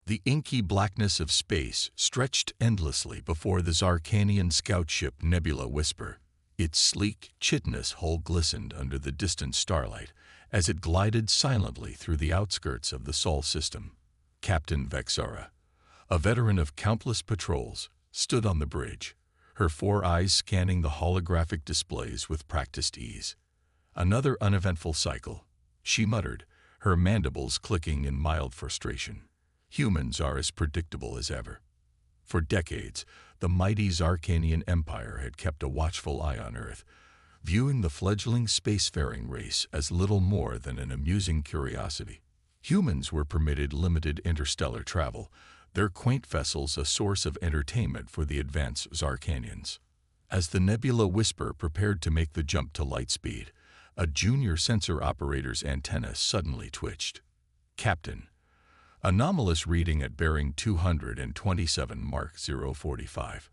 The inky blackness of space stretched endlessly before the Zarkanian scout ship Nebula Whisper. Its sleek, chitinous hull glistened under the distant starlight as it glided silently through the outskirts of the Sol system. Captain Vexara, a veteran of countless patrols, stood on the bridge, her 4 eyes scanning the holographic displays with practiced ease. "Another uneventful cycle," she muttered, her mandibles clicking in mild frustration. "Humans are as predictable as ever." For decades, the mighty Zarkanian Empire had kept a watchful eye on Earth, viewing the fledgling spacefaring race as little more than an amusing curiosity. Humans were permitted limited interstellar travel, their quaint vessels a source of entertainment for the advanced Zarkanians. As the Nebula Whisper prepared to make the jump to light speed, a junior sensor operator's antenna suddenly twitched. "Captain, anomalous reading at bearing 227 Mark 045.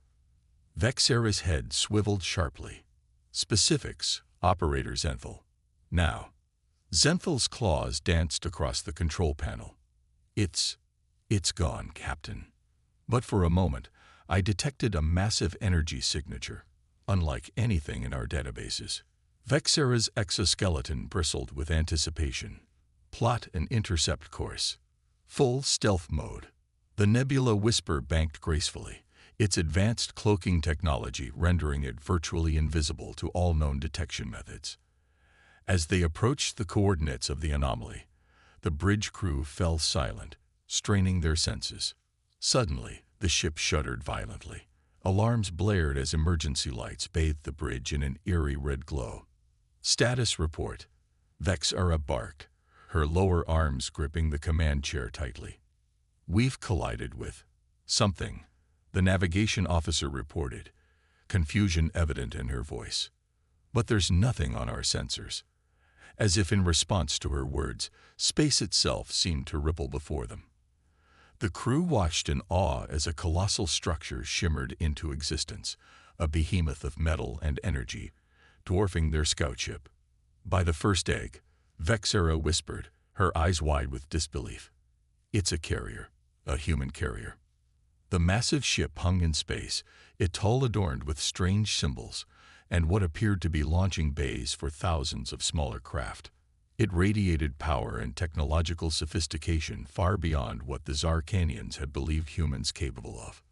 Vexara's head swiveled sharply. "Specifics, Operator Zenthal." "Now." Zenthal's claws danced across the control panel. It's gone, Captain." But for a moment, I detected a massive energy signature, unlike anything in our databases. Vexara's exoskeleton bristled with anticipation. "Plot an intercept course. Full stealth mode." The Nebula Whisper banked gracefully, its advanced cloaking technology rendering it virtually invisible to all known detection methods. As they approached the coordinates of the anomaly, the bridge crew fell silent, straining their senses. Suddenly, the ship shuddered violently. Alarms blared as emergency lights bathed the bridge in an eerie red glow. "Status report," Vexara barked, her lower arms gripping the command chair tightly. "We've collided with something," the navigation officer reported, confusion evident in her voice. "But there's nothing on our sensors." As if in response to her words, space itself seemed to ripple before them. The crew watched in awe as a colossal structure shimmered into existence, a behemoth of metal and energy, dwarfing their scout ship. "By the first egg," Vexara whispered, her eyes wide with disbelief. "It's a carrier, a human carrier." The massive ship hung in space, its hull adorned with strange symbols and what appeared to be launching bays for thousands of smaller craft. It radiated power and technological sophistication far beyond what the Zarkanians had believed humans capable of.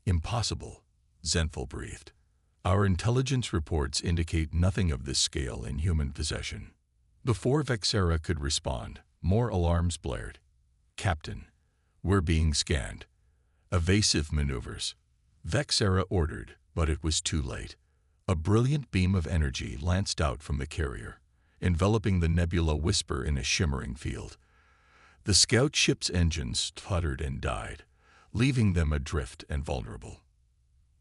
"Impossible," Zenthal breathed. "Our intelligence reports indicate nothing of this scale in human possession." Before Vexara could respond, more alarms blared. "Captain, we're being scanned. Evasive maneuvers," Vexara ordered, but it was too late. A brilliant beam of energy lanced out from the carrier, enveloping the Nebula Whisper in a shimmering field. The scout ship's engines sputtered and died, leaving them adrift and vulnerable.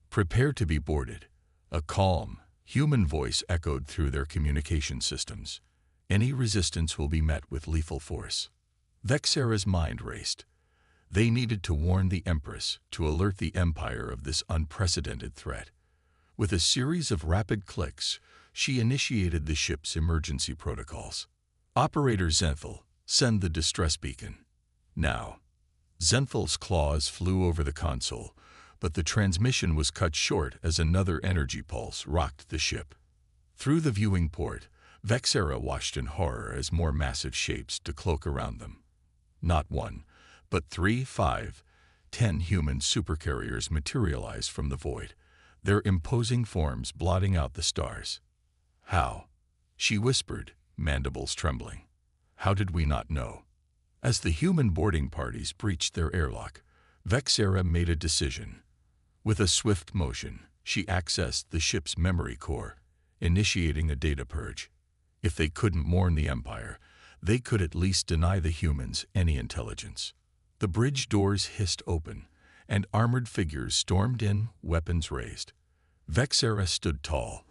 "Prepare to be boarded," a calm, human voice echoed through their communication systems. "Any resistance will be met with lethal force." Vexara's mind raced. They needed to warn the Empress, to alert the Empire of this unprecedented threat. With a series of rapid clicks, she initiated the ship's emergency protocols. "Operator Zenthal, send the distress beacon. Now." Zenthal's claws flew over the console, but the transmission was cut short as another energy pulse rocked the ship. Through the viewing port, Vexara watched in horror as more massive shapes decloak around them. Not one, but 3, 5, 10 human supercarriers materialized from the void, their imposing forms blotting out the stars. "How?" she whispered, mandibles trembling. "How did we not know?" As the human boarding parties breached their airlock, Vexara made a decision. With a swift motion, she accessed the ship's memory core, initiating a data purge. If they couldn't warn the Empire, they could at least deny the humans any intelligence. The bridge doors hissed open, and armored figures stormed in, weapons raised. Vexara stood tall,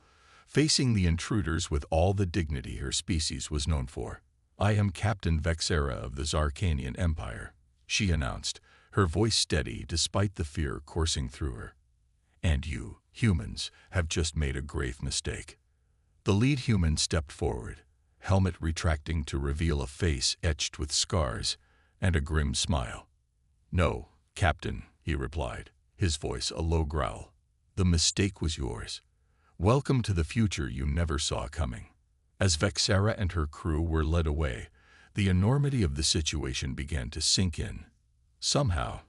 facing the intruders with all the dignity her species was known for. "I am Captain Vexara of the Zarkanian Empire," she announced, her voice steady despite the fear coursing through her. "And you, humans, have just made a grave mistake." The lead human stepped forward, helmet retracting to reveal a face etched with scars and a grim smile. "No, Captain," he replied, his voice a low growl. "The mistake was yours. Welcome to the future you never saw coming." As Vexera and her crew were led away, the enormity of the situation began to sink in. Somehow,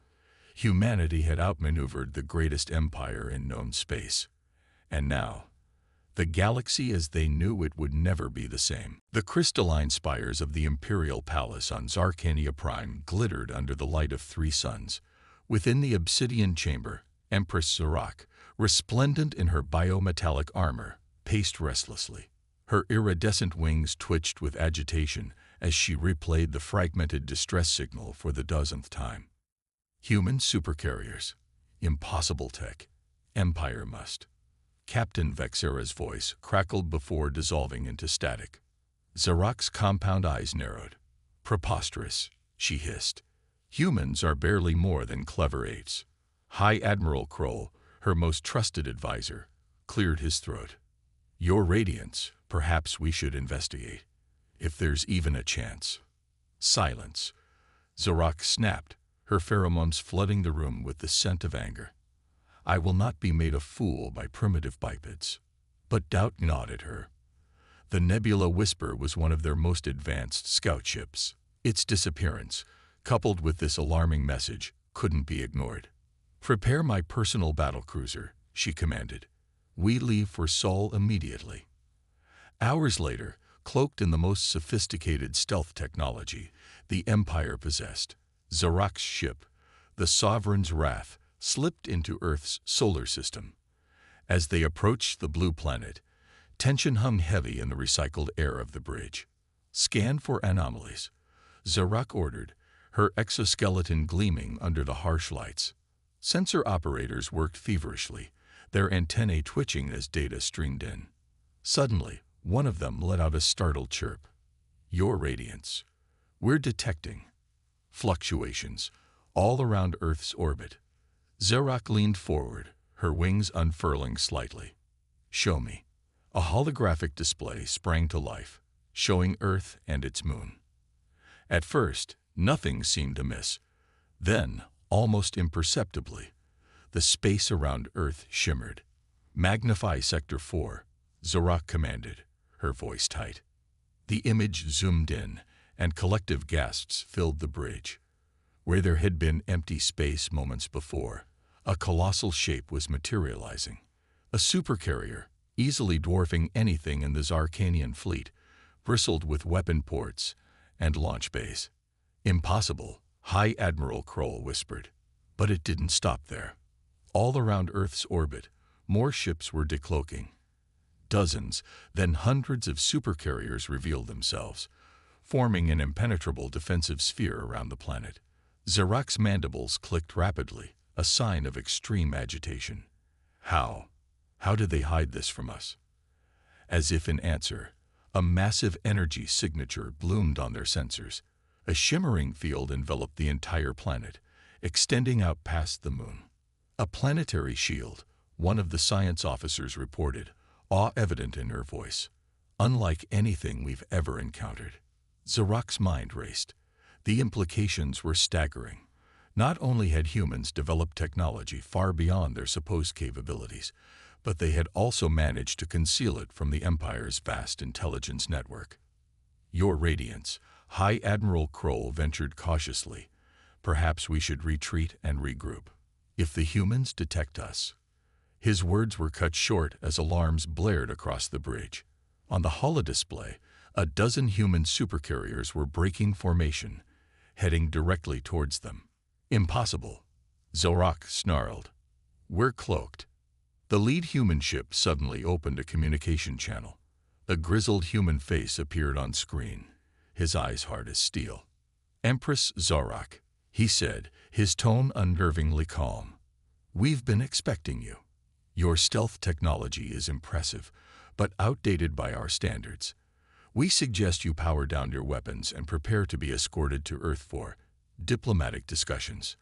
humanity had outmaneuvered the greatest empire in known space. And now, the galaxy as they knew it would never be the same. The crystalline spires of the Imperial Palace on Zarkania Prime glittered under the light of 3 suns. Within the obsidian chamber, Empress Zorak, resplendent in her biometallic armor, paced restlessly. Her iridescent wings twitched with agitation as she replayed the fragmented distress signal for the 12th time. Human supercarriers. Impossible tech. Empire must. Captain Vexera's voice crackled before dissolving into static. Zorak's compound eyes narrowed. "Preposterous," she hissed. "Humans are barely more than clever apes." High Admiral Kroll, her most trusted advisor, cleared his throat. "Your Radiance, perhaps we should investigate, if there's even a chance." Silence. Zorak snapped, her pheromones flooding the room with the scent of anger. "I will not be made a fool by primitive bipeds." But doubt gnawed at her. The Nebula Whisper was one of their most advanced scout ships. Its disappearance, coupled with this alarming message, couldn't be ignored. "Prepare my personal battlecruiser," she commanded. "We leave for Sol immediately." Hours later, cloaked in the most sophisticated stealth technology the Empire possessed, Zorak's ship, the Sovereign's Wrath, slipped into Earth's solar system. As they approached the blue planet, tension hung heavy in the recycled air of the bridge. "Scan for anomalies," Zorak ordered, her exoskeleton gleaming under the harsh lights. Sensor operators worked feverishly, their antennae twitching as data streamed in. Suddenly, one of them let out a startled chirp. "Your Radiance. We're detecting fluctuations all around Earth's orbit." Zorak leaned forward, her wings unfurling slightly. "Show me." A holographic display sprang to life, showing Earth and its moon. At first, nothing seemed amiss. Then, almost imperceptibly, the space around Earth shimmered. "Magnify Sector 4, Zorak commanded, her voice tight. The image zoomed in, and collective gasps filled the bridge. Where there had been empty space moments before, a colossal shape was materializing. A supercarrier, easily dwarfing anything in the Zarkanian fleet, bristled with weapon ports and launch bays. "Impossible," High Admiral Kroll whispered. But it didn't stop there. All around Earth's orbit, more ships were decloaking. Dozens, then hundreds of supercarriers revealed themselves, forming an impenetrable defensive sphere around the planet. Zorak's mandibles clicked rapidly, a sign of extreme agitation. How did they hide this from us?" As if in answer, a massive energy signature bloomed on their sensors. A shimmering field enveloped the entire planet, extending out past the moon. "A planetary shield," one of the science officers reported, awe evident in her voice. "Unlike anything we've ever encountered." Zorak's mind raced. The implications were staggering. Not only had humans developed technology far beyond their supposed capabilities, but they had also managed to conceal it from the Empire's vast intelligence network. "Your Radiance," High Admiral Kroll ventured cautiously. "Perhaps we should retreat and regroup. If the humans detect us." His words were cut short as alarms blared across the bridge. On the holodisplay, a dozen human supercarriers were breaking formation, heading directly towards them. "Impossible," Zorak snarled. "We're cloaked." The lead human ship suddenly opened a communication channel. A grizzled human face appeared on screen, his eyes hard as steel. "Empress Zorak," he said, his tone unnervingly calm. "We've been expecting you. Your stealth technology is impressive, but outdated by our standards. We suggest you power down your weapons and prepare to be escorted to Earth for diplomatic discussions."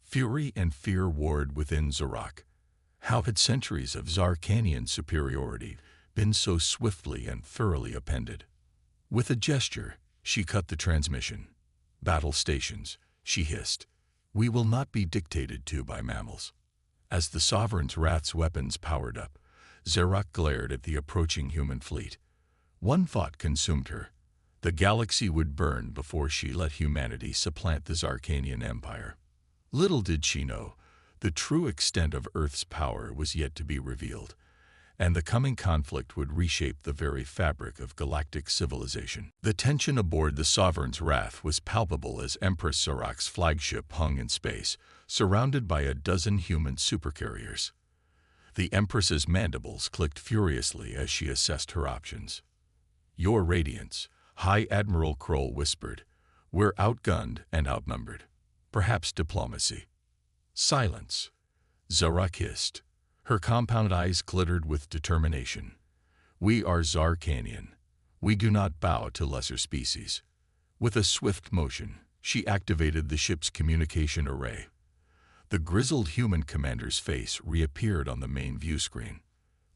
Fury and fear warred within Zorak. How had centuries of Zarkanian superiority been so swiftly and thoroughly appended? With a gesture, she cut the transmission. "Battle stations," she hissed. We will not be dictated to by mammals. As the Sovereign's Wrath's weapons powered up, Zarak glared at the approaching human fleet. One thought consumed her. The galaxy would burn before she let humanity supplant the Zarkanian Empire. Little did she know, the true extent of Earth's power was yet to be revealed, and the coming conflict would reshape the very fabric of galactic civilization. The tension aboard the Sovereign's Wrath was palpable as Empress Zarak's flagship hung in space, surrounded by a dozen human supercarriers. The Empress's mandibles clicked furiously as she assessed her options. "Your Radiance," High Admiral Kroll whispered. "We're outgunned and outnumbered. Perhaps diplomacy." "Silence," Zarak hissed. Her compound eyes glittered with determination. "We are Zarkanian. We do not bow to lesser species." With a swift motion, she activated the ship's communication array. The grizzled human commander's face reappeared on the main view screen.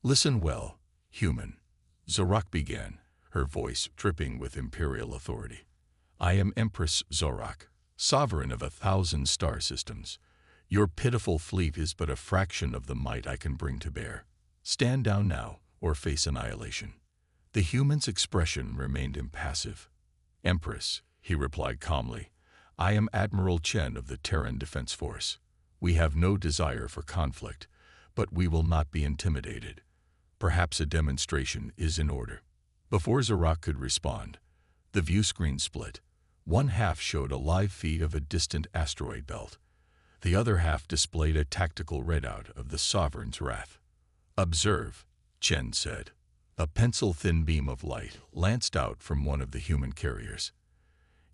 "Listen well, human," Zarak began, her voice dripping with imperial authority. "I am Empress Zarak, sovereign of 1,000 star systems. Your pitiful fleet is but a fraction of the might I can bring to bear. Stand down now, or face annihilation." The human's expression remained impassive. "Empress," he replied calmly, "I am Admiral Chen of the Terran Defense Force. We have no desire for conflict, but we will not be intimidated. Perhaps a demonstration is in order." Before Zarak could respond, the view screen split. One half showed a live feed of a distant asteroid belt. The other half displayed a tactical readout of the Sovereign's Wrath. "Observe," Chen said. A pencil-thin beam of light lanced out from one of the human carriers.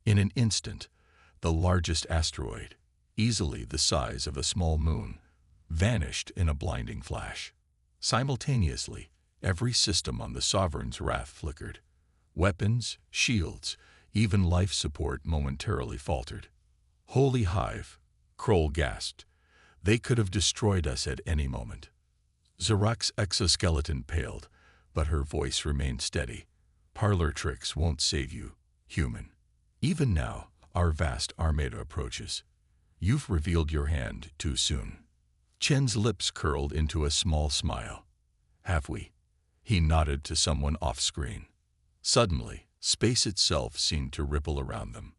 In an instant, the largest asteroid, easily the size of a small moon, vanished in a blinding flash. Simultaneously, every system on the Sovereign's Wrath flickered. Weapons, shields, even life support momentarily faltered. "Holy Hive," Kroll gasped. "They could have destroyed us at any moment." Zarak's exoskeleton paled, but her voice remained steady. "Parlor tricks won't save you, human. Even now, our vast armada approaches. You've revealed your hand too soon." Chen's lips curled into a small smile. "Have we?" He nodded to someone off-screen. Suddenly, space itself seemed to ripple around them.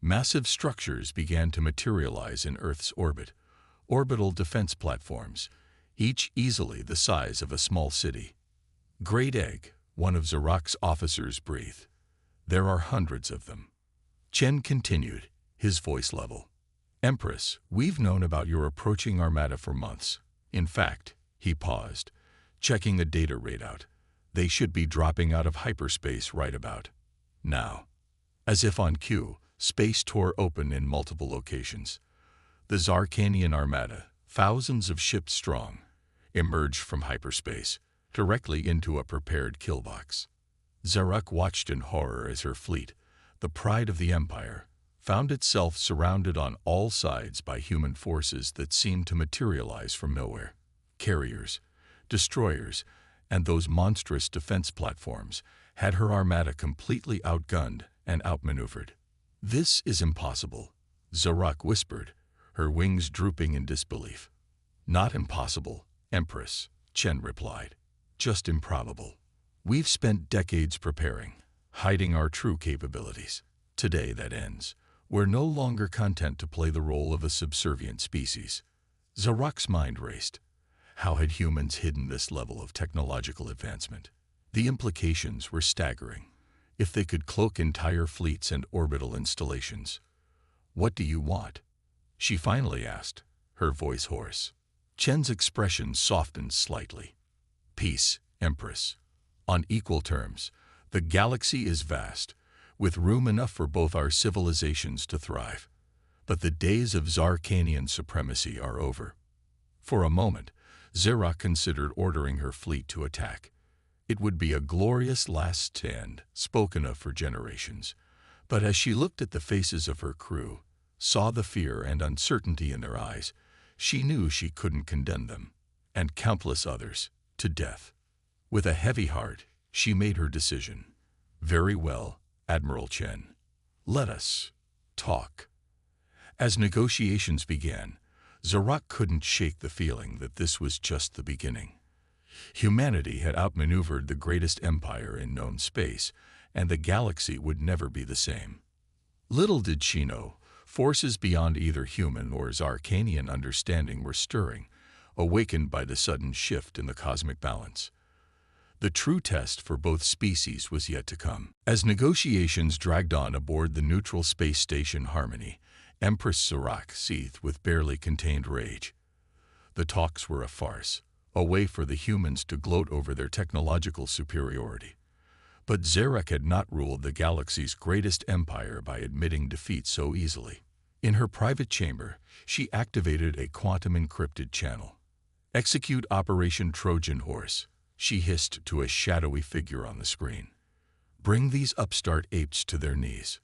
Massive structures began to materialize in Earth's orbit, orbital defense platforms, each easily the size of a small city. "Great Egg," one of Zarak's officers breathed. "There are hundreds of them." Chen continued, his voice level. "Empress, we've known about your approaching armada for months. In fact," he paused, checking a data readout. "They should be dropping out of hyperspace right about now." As if on cue, space tore open in multiple locations. The Zarkanian armada, thousands of ships strong, emerged from hyperspace, directly into a prepared killbox. Zarak watched in horror as her fleet, the pride of the Empire, found itself surrounded on all sides by human forces that seemed to materialize from nowhere. Carriers, destroyers, and those monstrous defense platforms had her armada completely outgunned and outmaneuvered. "This is impossible," Zarak whispered, her wings drooping in disbelief. "Not impossible, Empress," Chen replied. "Just improbable. We've spent decades preparing, hiding our true capabilities. Today that ends. We're no longer content to play the role of a subservient species." Zarak's mind raced. How had humans hidden this level of technological advancement? The implications were staggering. If they could cloak entire fleets and orbital installations. "What do you want?" she finally asked, her voice hoarse. Chen's expression softened slightly. "Peace, Empress. On equal terms. The galaxy is vast, with room enough for both our civilizations to thrive. But the days of Zarkanian supremacy are over." For a moment, Zarak considered ordering her fleet to attack. It would be a glorious last stand, spoken of for generations. But as she looked at the faces of her crew, saw the fear and uncertainty in their eyes, she knew she couldn't condemn them, and countless others, to death. With a heavy heart, she made her decision. "Very well, Admiral Chen. Let us talk." As negotiations began, Zarak couldn't shake the feeling that this was just the beginning. Humanity had outmaneuvered the greatest empire in known space, and the galaxy would never be the same. Little did she know, forces beyond either human or Zarkanian understanding were stirring, awakened by the sudden shift in the cosmic balance. The true test for both species was yet to come. As negotiations dragged on aboard the neutral space station Harmony, Empress Zarak seethed with barely contained rage. The talks were a farce, a way for the humans to gloat over their technological superiority. But Zarak had not ruled the galaxy's greatest empire by admitting defeat so easily. In her private chamber, she activated a quantum-encrypted channel. "Execute Operation Trojan Horse," she hissed to a shadowy figure on the screen. "Bring these upstart apes to their knees."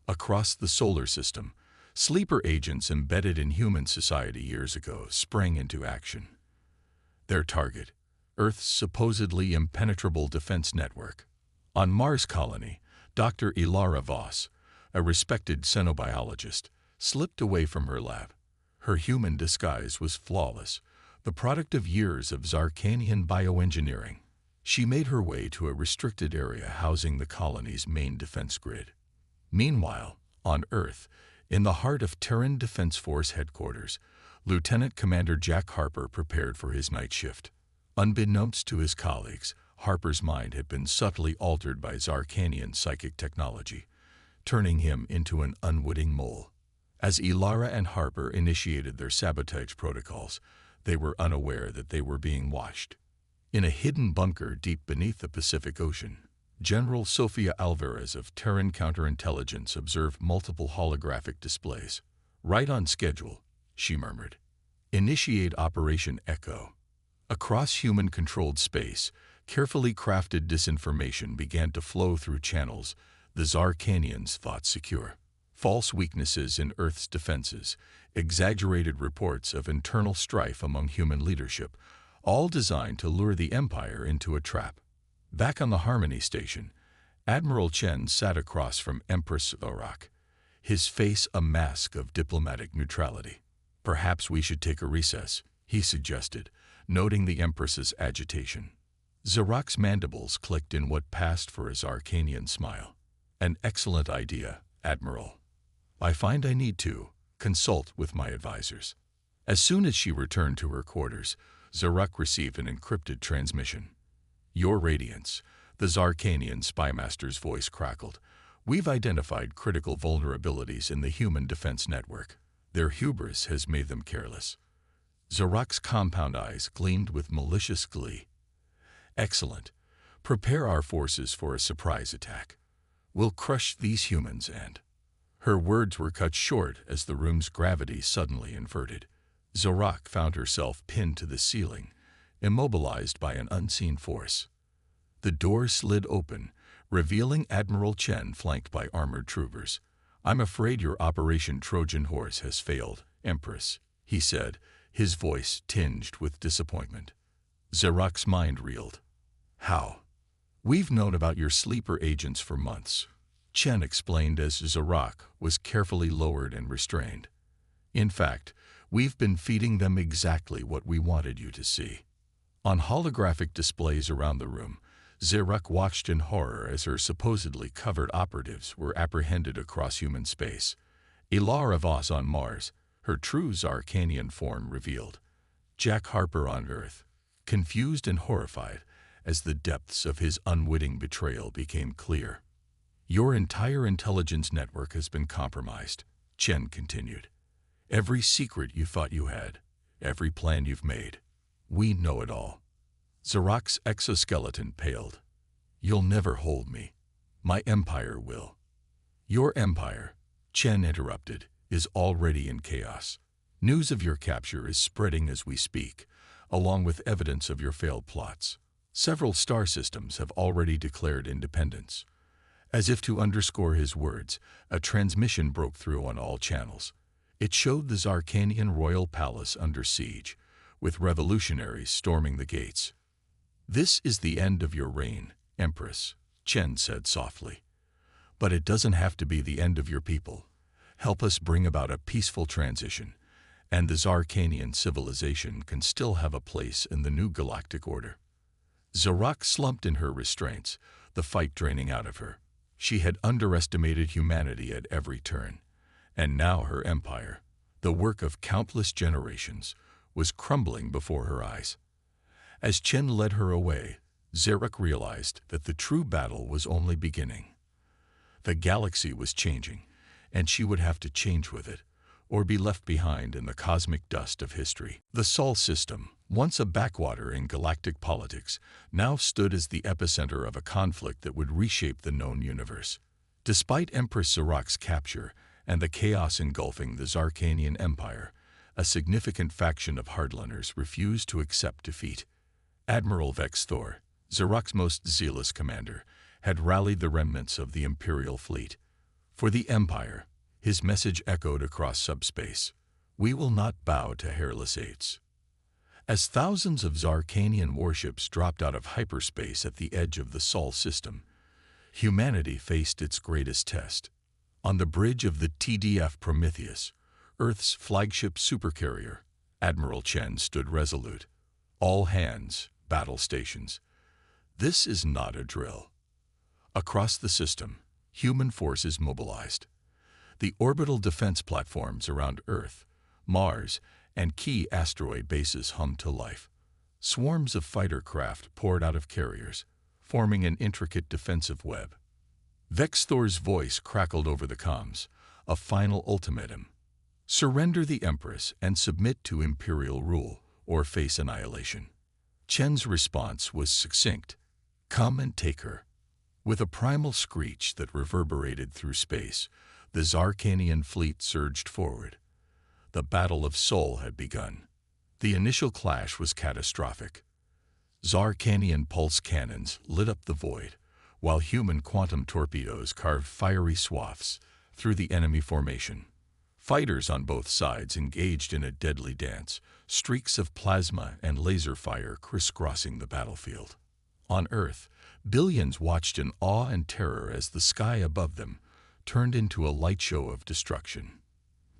Across the solar system, sleeper agents embedded in human society years ago sprang into action. Their target, Earth's supposedly impenetrable defense network. On Mars colony, Dr. Ilara Voss, a respected xenobiologist, slipped away from her lab. Her human disguise was flawless, the product of years of Zarkanian bioengineering. She made her way to a restricted area housing the colony's main defense grid. Meanwhile, on Earth, in the heart of Terran Defense Force headquarters, Lieutenant Commander Jack Harper prepared for his night shift. Unbeknownst to his colleagues, Harper's mind had been subtly altered by Zarkanian psychic technology, turning him into an unwitting mole. As Ilara and Harper initiated their sabotage protocols, they were unaware that they were being watched. In a hidden bunker deep beneath the Pacific Ocean, General Sofia Alvarez of Terran Counterintelligence observed multiple holographic displays. "Right on schedule," she murmured. "Initiate Operation Echo." Across human-controlled space, carefully crafted disinformation began to flow through channels the Zarkanians thought secure. False weaknesses in Earth's defenses, exaggerated reports of internal strife among human leadership, all designed to lure the Empire into a trap. Back on the Harmony station, Admiral Chen sat across from Empress Zarak, his face a mask of diplomatic neutrality. "Perhaps we should take a recess," he suggested, noting the Empress's agitation. Zarak's mandibles clicked in what passed for a Zarkanian smile. "An excellent idea, Admiral. I find I need to consult with my advisors." As soon as she returned to her quarters, Zarak received an encrypted transmission. "Your Radiance," the Zarkanian spymaster's voice crackled. "We've identified critical vulnerabilities in the human defense network. Their hubris has made them careless." Zarak's compound eyes gleamed with malicious glee. "Excellent. Prepare our forces for a surprise attack. We'll crush these humans and—" Her words were cut short as the room's gravity suddenly inverted. Zarak found herself pinned to the ceiling, immobilized by an unseen force. The door slid open, revealing Admiral Chen flanked by armored troopers. "I'm afraid your Operation Trojan Horse has failed, Empress," he said, his voice tinged with disappointment. Zarak's mind reeled. "How?" "We've known about your sleeper agents for months," Chen explained as Zarak was carefully lowered and restrained. "In fact, we've been feeding them exactly what we wanted you to see." On holographic displays around the room, Zarak watched in horror as her supposedly covered operatives were apprehended across human space. Ilara Voss on Mars, her true Zarkanian form revealed. Jack Harper on Earth, confused and horrified as the depths of his unwitting betrayal became clear. "Your entire intelligence network has been compromised," Chen continued. "Every secret you thought you had, every plan you've made. We know it all." Zarak's exoskeleton paled. "You'll never hold me. My empire will." "Your empire," Chen interrupted, "is already in chaos. News of your capture is spreading as we speak, along with evidence of your failed plots. Several star systems have already declared independence." As if to underscore his words, a transmission broke through on all channels. It showed the Zarkanian royal palace under siege, with revolutionaries storming the gates. "This is the end of your reign, Empress," Chen said softly. "But it doesn't have to be the end of your people. help us bring about a peaceful transition, and the Zarkanian civilization can still have a place in the new galactic order. Zarak slumped in her restraints, the fight draining out of her. She had underestimated humanity at every turn, and now her empire, the work of countless generations, was crumbling before her eyes. As Chen led her away, Zarak realized that the true battle was only beginning. The galaxy was changing, and she would have to change with it, or be left behind in the cosmic dust of history. The Sol system, once a backwater in galactic politics, now stood as the epicenter of a conflict that would reshape the known universe. Despite Empress Zarak's capture and the chaos engulfing the Zarkanian Empire, a significant faction of hardliners refused to accept defeat. Admiral Vex Thor, Zarak's most zealous commander, had rallied the remnants of the Imperial fleet. For the Empire, his message echoed across subspace: "We will not bow to hairless apes." As thousands of Zarkanian warships dropped out of hyperspace at the edge of the Sol system, humanity faced its greatest test. On the bridge of the TDF Prometheus, Earth's flagship supercarrier, Admiral Chen stood resolute. All hands, battle stations. This is not a drill. Across the system, human forces mobilized. The orbital defense platforms around Earth, Mars, and key asteroid bases hummed to life. Swarms of fighter craft poured out of carriers, forming an intricate defensive web. Vex Thor's voice crackled over the comms, a final ultimatum: surrender the Empress and submit to Imperial rule, or face annihilation. Chen's response was succinct: "Come and take her." With a primal screech that reverberated through space, the Zarkanian fleet surged forward. The Battle of Sol had begun. The initial clash was catastrophic. Zarkanian pulse cannons lit up the void, while human quantum torpedoes carved fiery swaths through the enemy formation. Fighters on both sides engaged in a deadly dance, streaks of plasma and laser fire crisscrossing the battlefield. On Earth, billions watched in awe and terror as the sky above them turned into a light show of destruction.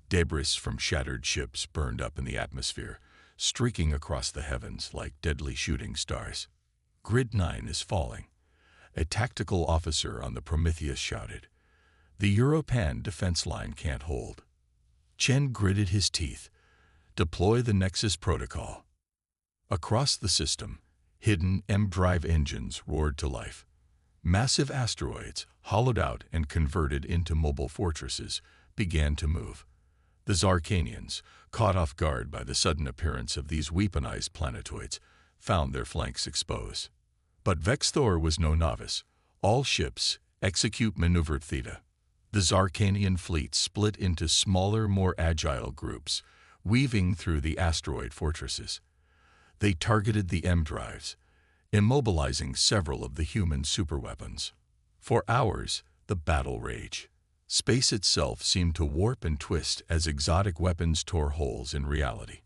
Debris from shattered ships burned up in the atmosphere, streaking across the heavens like deadly shooting stars. "Grid 9 is falling," a tactical officer on the Prometheus shouted. "The Europan defense line can't hold." Chen gritted his teeth. "Deploy the Nexus protocol." Across the system, hidden M-drive engines roared to life. Massive asteroids, hollowed out and converted into mobile fortresses, began to move. The Zarkanians, caught off guard by the sudden appearance of these weaponized planetoids, found their flanks exposed. But Vex Thor was no novice. All ships execute maneuver Theta. The Zarkanian fleet split into smaller, more agile groups, weaving through the asteroid fortresses. They targeted the M-drives, immobilizing several of the human superweapons. For hours, the battle raged. Space itself seemed to warp and twist as exotic weapons tore holes in reality.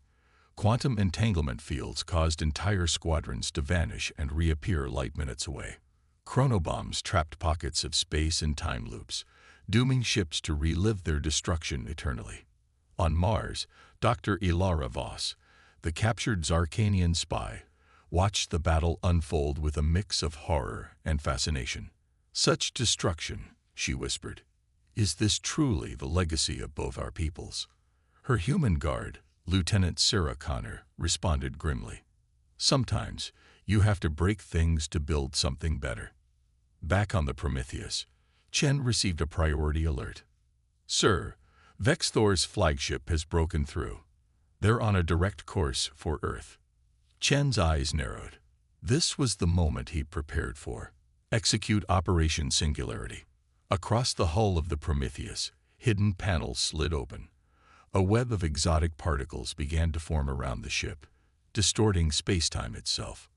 Quantum entanglement fields caused entire squadrons to vanish and reappear light minutes away. Chronobombs trapped pockets of space and time loops, dooming ships to relive their destruction eternally. On Mars, Dr. Ilara Voss, the captured Zarkanian spy, watched the battle unfold with a mix of horror and fascination. "Such destruction," she whispered. "Is this truly the legacy of both our peoples?" Her human guard, Lieutenant Sarah Connor, responded grimly. "Sometimes you have to break things to build something better." Back on the Prometheus, Chen received a priority alert. "Sir, Vex Thor's flagship has broken through. They're on a direct course for Earth." Chen's eyes narrowed. This was the moment he prepared for. Execute Operation Singularity. Across the hull of the Prometheus, hidden panels slid open. A web of exotic particles began to form around the ship, distorting space-time itself.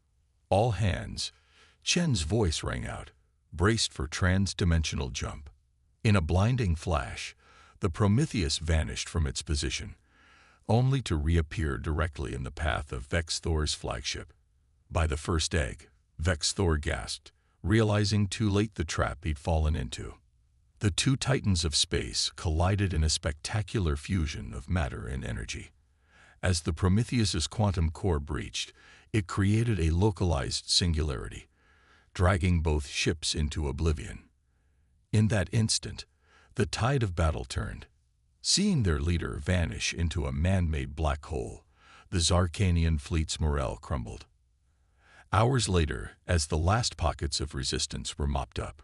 "All hands," Chen's voice rang out, braced for trans-dimensional jump. In a blinding flash, the Prometheus vanished from its position, only to reappear directly in the path of Vex Thor's flagship. By the first egg, Vex Thor gasped, realizing too late the trap he'd fallen into. The two titans of space collided in a spectacular fusion of matter and energy. As the Prometheus's quantum core breached, it created a localized singularity, dragging both ships into oblivion. In that instant, the tide of battle turned. Seeing their leader vanish into a man-made black hole, the Zarkanian fleet's morale crumbled. Hours later, as the last pockets of resistance were mopped up,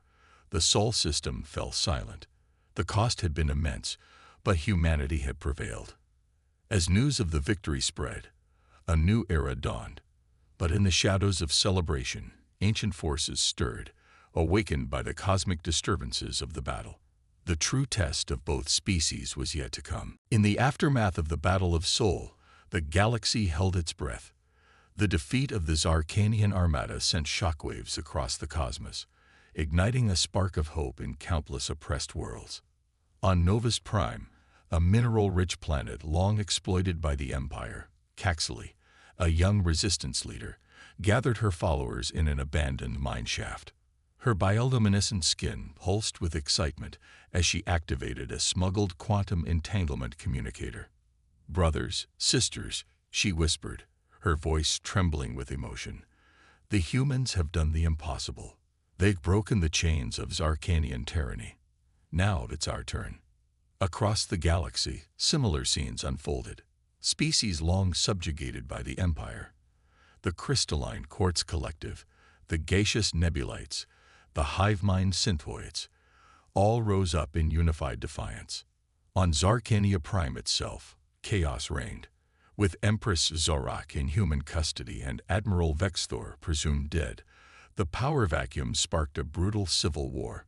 the Sol system fell silent. The cost had been immense, but humanity had prevailed. As news of the victory spread, a new era dawned. But in the shadows of celebration, ancient forces stirred, awakened by the cosmic disturbances of the battle. The true test of both species was yet to come. In the aftermath of the Battle of Sol, the galaxy held its breath. The defeat of the Zarkanian armada sent shockwaves across the cosmos, igniting a spark of hope in countless oppressed worlds. On Novus Prime, a mineral-rich planet long exploited by the Empire, Caxili, a young resistance leader, gathered her followers in an abandoned mineshaft. Her bioluminescent skin pulsed with excitement as she activated a smuggled quantum entanglement communicator. "Brothers, sisters," she whispered, her voice trembling with emotion. "The humans have done the impossible. They've broken the chains of Zarkanian tyranny. Now it's our turn." Across the galaxy, similar scenes unfolded. Species long subjugated by the Empire. The crystalline quartz collective, the gaseous nebulites, the hive-mind synthoids, all rose up in unified defiance. On Zarkania Prime itself, chaos reigned. With Empress Zorak in human custody and Admiral Vexthor presumed dead, the power vacuum sparked a brutal civil war.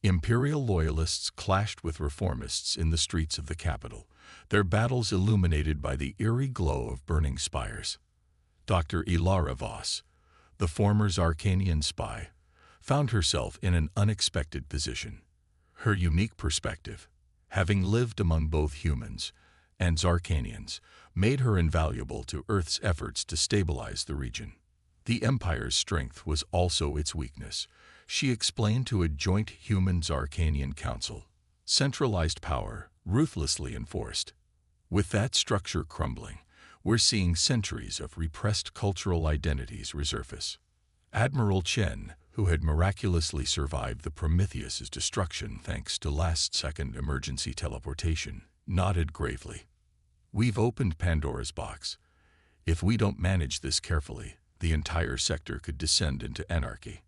Imperial loyalists clashed with reformists in the streets of the capital, their battles illuminated by the eerie glow of burning spires. Dr. Ilara Voss, the former Zarkanian spy, found herself in an unexpected position. Her unique perspective, having lived among both humans and Zarkanians, made her invaluable to Earth's efforts to stabilize the region. The Empire's strength was also its weakness, she explained to a joint human-Zarkanian council. Centralized power, ruthlessly enforced. With that structure crumbling, we're seeing centuries of repressed cultural identities resurface. Admiral Chen, who had miraculously survived the Prometheus's destruction thanks to last-second emergency teleportation, nodded gravely. "We've opened Pandora's box. If we don't manage this carefully, the entire sector could descend into anarchy."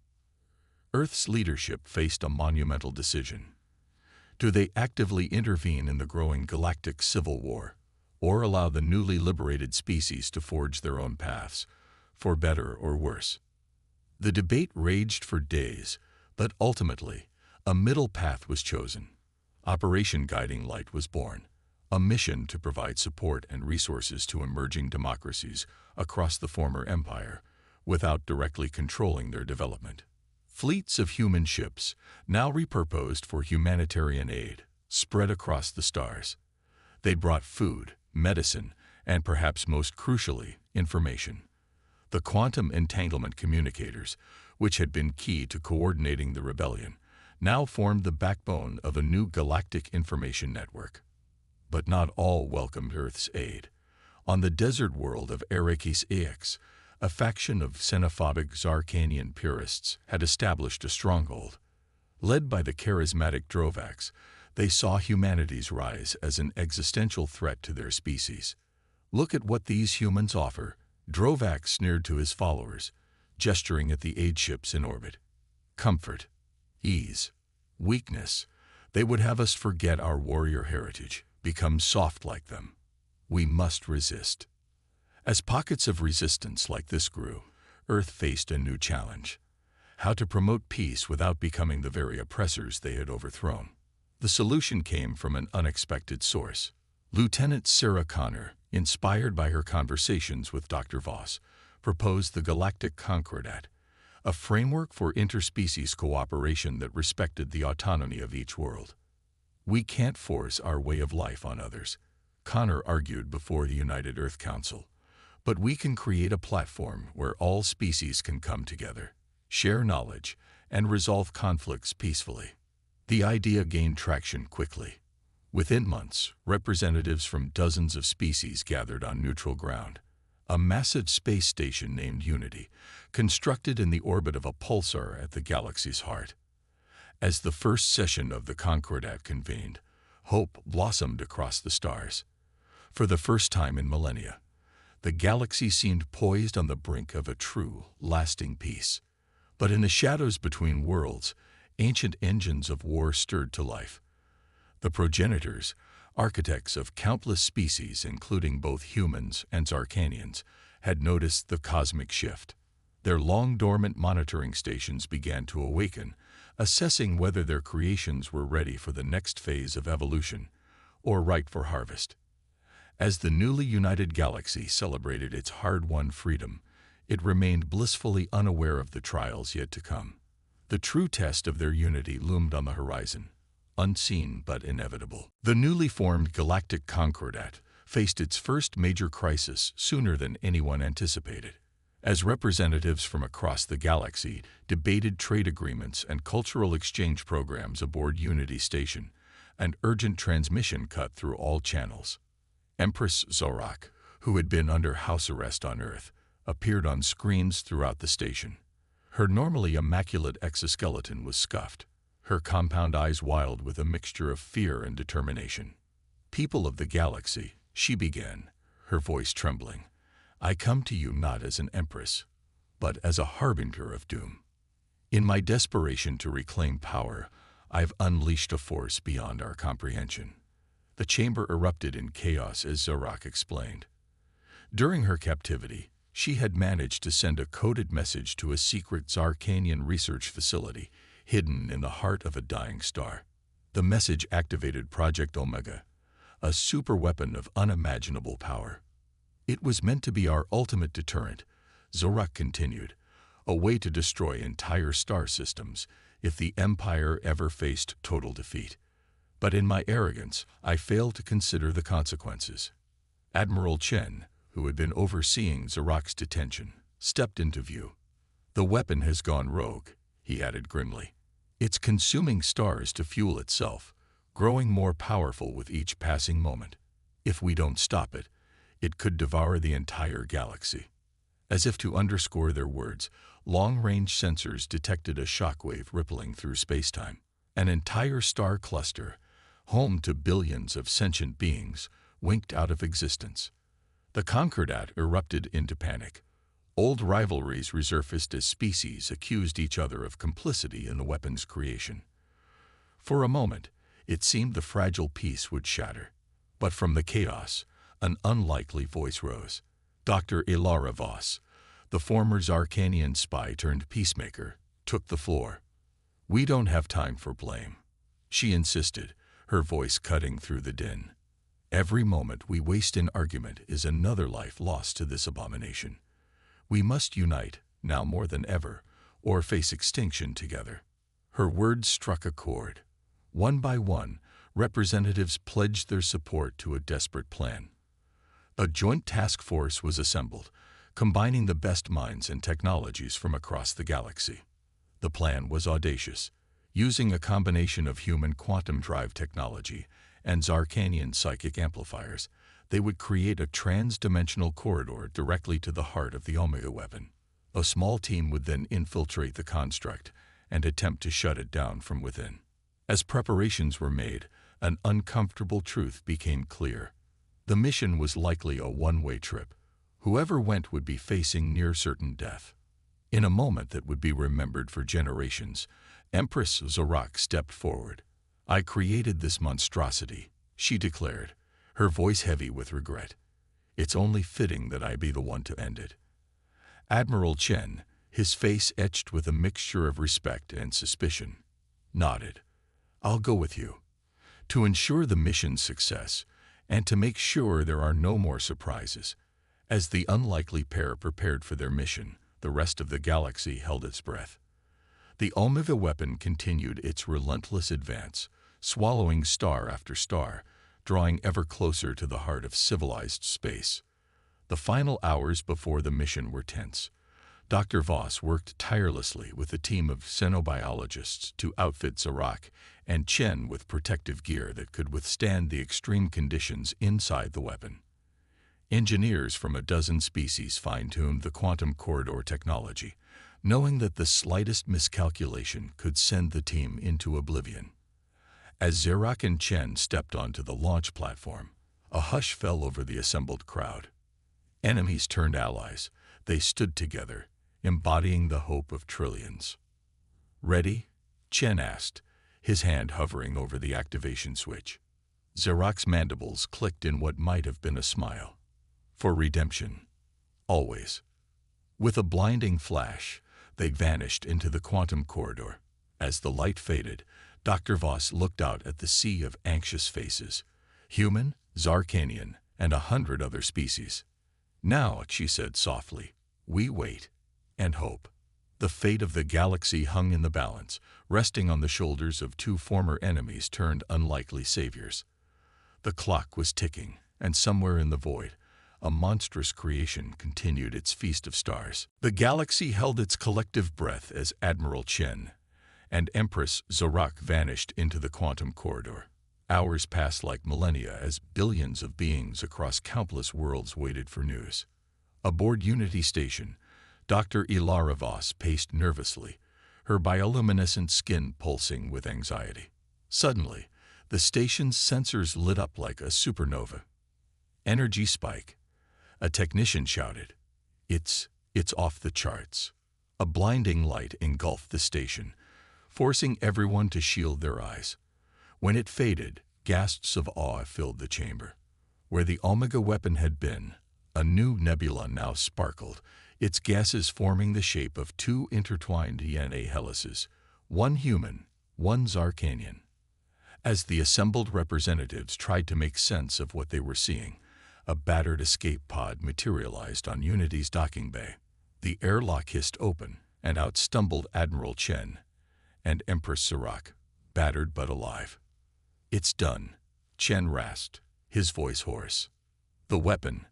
Earth's leadership faced a monumental decision. Do they actively intervene in the growing galactic civil war, or allow the newly liberated species to forge their own paths, for better or worse? The debate raged for days, but ultimately, a middle path was chosen. Operation Guiding Light was born, a mission to provide support and resources to emerging democracies across the former empire, without directly controlling their development. Fleets of human ships, now repurposed for humanitarian aid, spread across the stars. They brought food, medicine, and perhaps most crucially, information. The quantum entanglement communicators, which had been key to coordinating the rebellion, now formed the backbone of a new galactic information network. But not all welcomed Earth's aid. On the desert world of Arrakis Aex, a faction of xenophobic Zarkanian purists had established a stronghold. Led by the charismatic Drovaks, they saw humanity's rise as an existential threat to their species. "Look at what these humans offer," Drovak sneered to his followers, gesturing at the aid ships in orbit. "Comfort, ease, weakness. They would have us forget our warrior heritage, become soft like them. We must resist." As pockets of resistance like this grew, Earth faced a new challenge: how to promote peace without becoming the very oppressors they had overthrown. The solution came from an unexpected source. Lieutenant Sarah Connor, inspired by her conversations with Dr. Voss, proposed the Galactic Concordat, a framework for interspecies cooperation that respected the autonomy of each world. "We can't force our way of life on others," Connor argued before the United Earth Council. "But we can create a platform where all species can come together, share knowledge, and resolve conflicts peacefully." The idea gained traction quickly. Within months, representatives from dozens of species gathered on neutral ground. A massive space station named Unity, constructed in the orbit of a pulsar at the galaxy's heart. As the first session of the Concordat convened, hope blossomed across the stars. For the first time in millennia, the galaxy seemed poised on the brink of a true, lasting peace. But in the shadows between worlds, ancient engines of war stirred to life. The progenitors, architects of countless species including both humans and Zarkanians, had noticed the cosmic shift. Their long-dormant monitoring stations began to awaken, assessing whether their creations were ready for the next phase of evolution, or ripe for harvest. As the newly united galaxy celebrated its hard-won freedom, it remained blissfully unaware of the trials yet to come. The true test of their unity loomed on the horizon, unseen but inevitable. The newly formed Galactic Concordat faced its first major crisis sooner than anyone anticipated. As representatives from across the galaxy debated trade agreements and cultural exchange programs aboard Unity Station, an urgent transmission cut through all channels. Empress Zorak, who had been under house arrest on Earth, appeared on screens throughout the station. Her normally immaculate exoskeleton was scuffed, her compound eyes wild with a mixture of fear and determination. "People of the galaxy," she began, her voice trembling, "I come to you not as an empress, but as a harbinger of doom. In my desperation to reclaim power, I've unleashed a force beyond our comprehension." The chamber erupted in chaos as Zorak explained. During her captivity, she had managed to send a coded message to a secret Zarkanian research facility hidden in the heart of a dying star. The message activated Project Omega, a superweapon of unimaginable power. "It was meant to be our ultimate deterrent," Zorak continued, "a way to destroy entire star systems if the Empire ever faced total defeat. But in my arrogance, I failed to consider the consequences." Admiral Chen, who had been overseeing Zorak's detention, stepped into view. "The weapon has gone rogue," he added grimly. "It's consuming stars to fuel itself, growing more powerful with each passing moment. If we don't stop it, it could devour the entire galaxy." As if to underscore their words, long-range sensors detected a shockwave rippling through spacetime. An entire star cluster, home to billions of sentient beings, winked out of existence. The Concordat erupted into panic. Old rivalries resurfaced as species accused each other of complicity in the weapon's creation. For a moment, it seemed the fragile peace would shatter. But from the chaos, an unlikely voice rose. Dr. Ilara Voss, the former Zarkanian spy turned peacemaker, took the floor. "We don't have time for blame," she insisted, her voice cutting through the din. "Every moment we waste in argument is another life lost to this abomination. We must unite, now more than ever, or face extinction together." Her words struck a chord. One by one, representatives pledged their support to a desperate plan. A joint task force was assembled, combining the best minds and technologies from across the galaxy. The plan was audacious. Using a combination of human quantum drive technology and Zarkanian psychic amplifiers, they would create a trans-dimensional corridor directly to the heart of the Omega weapon. A small team would then infiltrate the construct and attempt to shut it down from within. As preparations were made, an uncomfortable truth became clear. The mission was likely a one-way trip. Whoever went would be facing near-certain death. In a moment that would be remembered for generations, Empress Zorak stepped forward. "I created this monstrosity," she declared, her voice heavy with regret. "It's only fitting that I be the one to end it." Admiral Chen, his face etched with a mixture of respect and suspicion, nodded. "I'll go with you. To ensure the mission's success, and to make sure there are no more surprises." As the unlikely pair prepared for their mission, the rest of the galaxy held its breath. The Omega weapon continued its relentless advance, swallowing star after star, drawing ever closer to the heart of civilized space. The final hours before the mission were tense. Dr. Voss worked tirelessly with a team of xenobiologists to outfit Zarak and Chen with protective gear that could withstand the extreme conditions inside the weapon. Engineers from a dozen species fine-tuned the quantum corridor technology, knowing that the slightest miscalculation could send the team into oblivion. As Zarak and Chen stepped onto the launch platform, a hush fell over the assembled crowd. Enemies turned allies. They stood together, embodying the hope of trillions. "Ready?" Chen asked, his hand hovering over the activation switch. Zarak's mandibles clicked in what might have been a smile. "For redemption. Always." With a blinding flash, they vanished into the quantum corridor. As the light faded, Dr. Voss looked out at the sea of anxious faces. Human, Zarkanian, and 100 other species. "Now," she said softly, "we wait and hope." The fate of the galaxy hung in the balance, resting on the shoulders of two former enemies turned unlikely saviors. The clock was ticking, and somewhere in the void, a monstrous creation continued its feast of stars. The galaxy held its collective breath as Admiral Chen and Empress Zarak vanished into the quantum corridor. Hours passed like millennia as billions of beings across countless worlds waited for news. Aboard Unity Station, Dr. Ilara Voss paced nervously, her bioluminescent skin pulsing with anxiety. Suddenly, the station's sensors lit up like a supernova. "Energy spike," a technician shouted. It's off the charts." A blinding light engulfed the station, forcing everyone to shield their eyes. When it faded, gasps of awe filled the chamber. Where the Omega weapon had been, a new nebula now sparkled, its gases forming the shape of two intertwined DNA helices, one human, one Zarkanian. As the assembled representatives tried to make sense of what they were seeing, a battered escape pod materialized on Unity's docking bay. The airlock hissed open, and out stumbled Admiral Chen and Empress Zarak, battered but alive. "It's done," Chen rasped, his voice hoarse. "The weapon,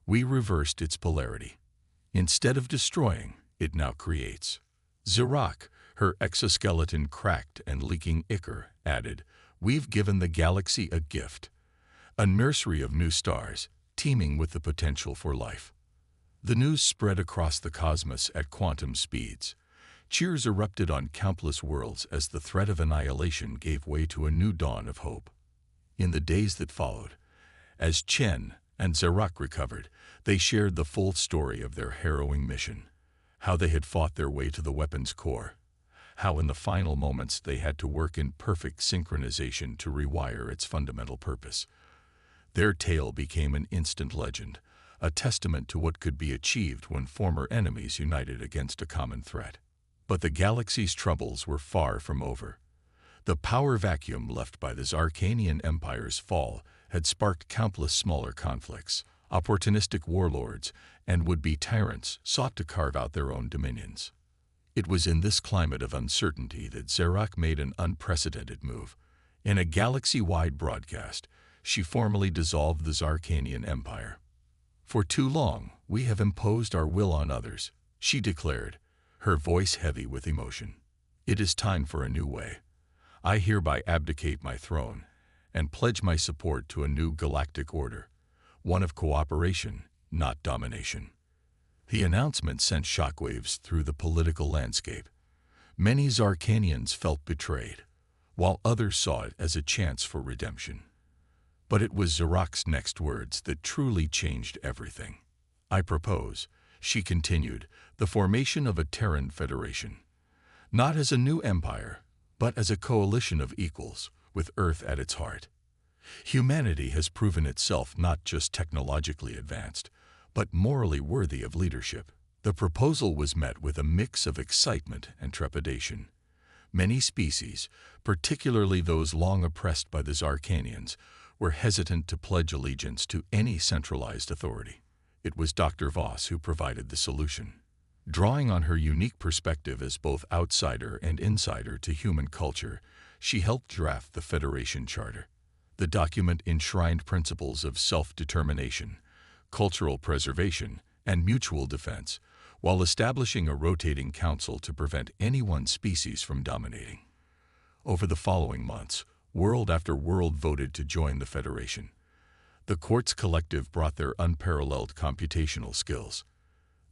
we reversed its polarity. Instead of destroying, it now creates." Zarak, her exoskeleton cracked and leaking ichor, added, "We've given the galaxy a gift, a nursery of new stars, teeming with the potential for life." The news spread across the cosmos at quantum speeds. Cheers erupted on countless worlds as the threat of annihilation gave way to a new dawn of hope. In the days that followed, as Chen and Zarak recovered, they shared the full story of their harrowing mission. How they had fought their way to the weapon's core. How in the final moments they had to work in perfect synchronization to rewire its fundamental purpose. Their tale became an instant legend, a testament to what could be achieved when former enemies united against a common threat. But the galaxy's troubles were far from over. The power vacuum left by the Zarkanian Empire's fall had sparked countless smaller conflicts. Opportunistic warlords and would-be tyrants sought to carve out their own dominions. It was in this climate of uncertainty that Zarak made an unprecedented move. In a galaxy-wide broadcast, she formally dissolved the Zarkanian Empire. "For too long, we have imposed our will on others," she declared, her voice heavy with emotion. "It is time for a new way. I hereby abdicate my throne and pledge my support to a new galactic order, one of cooperation, not domination." The announcement sent shockwaves through the political landscape. Many Zarkanians felt betrayed, while others saw it as a chance for redemption. But it was Zarak's next words that truly changed everything. "I propose," she continued, "the formation of a Terran Federation, not as a new empire, but as a coalition of equals, with Earth at its heart. Humanity has proven itself not just technologically advanced, but morally worthy of leadership." The proposal was met with a mix of excitement and trepidation. Many species, particularly those long oppressed by the Zarkanians, were hesitant to pledge allegiance to any centralized authority. It was Dr. Voss who provided the solution. Drawing on her unique perspective as both outsider and insider to human culture, she helped draft the Federation Charter. The document enshrined principles of self-determination, cultural preservation, and mutual defense, while establishing a rotating council to prevent any one species from dominating. Over the following months, world after world voted to join the Federation. The Quartz Collective brought their unparalleled computational skills.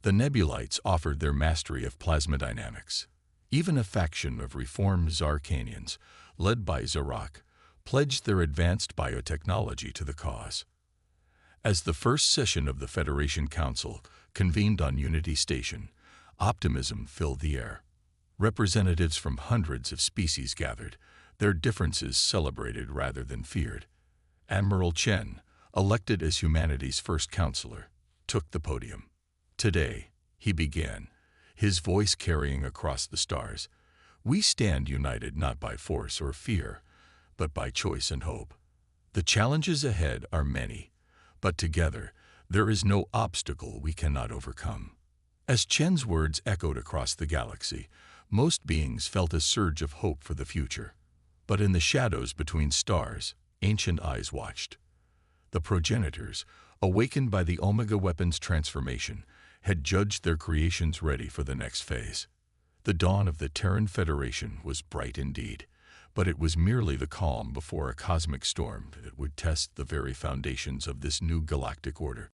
The Nebulites offered their mastery of plasma dynamics. Even a faction of reformed Zarkanians, led by Zarak, pledged their advanced biotechnology to the cause. As the first session of the Federation Council convened on Unity Station, optimism filled the air. Representatives from hundreds of species gathered, their differences celebrated rather than feared. Admiral Chen, elected as humanity's first counselor, took the podium. Today, he began, his voice carrying across the stars. We stand united not by force or fear, but by choice and hope. The challenges ahead are many, but together, there is no obstacle we cannot overcome. As Chen's words echoed across the galaxy, most beings felt a surge of hope for the future. But in the shadows between stars, ancient eyes watched. The progenitors, awakened by the Omega weapons transformation, had judged their creations ready for the next phase. The dawn of the Terran Federation was bright indeed, but it was merely the calm before a cosmic storm that would test the very foundations of this new galactic order.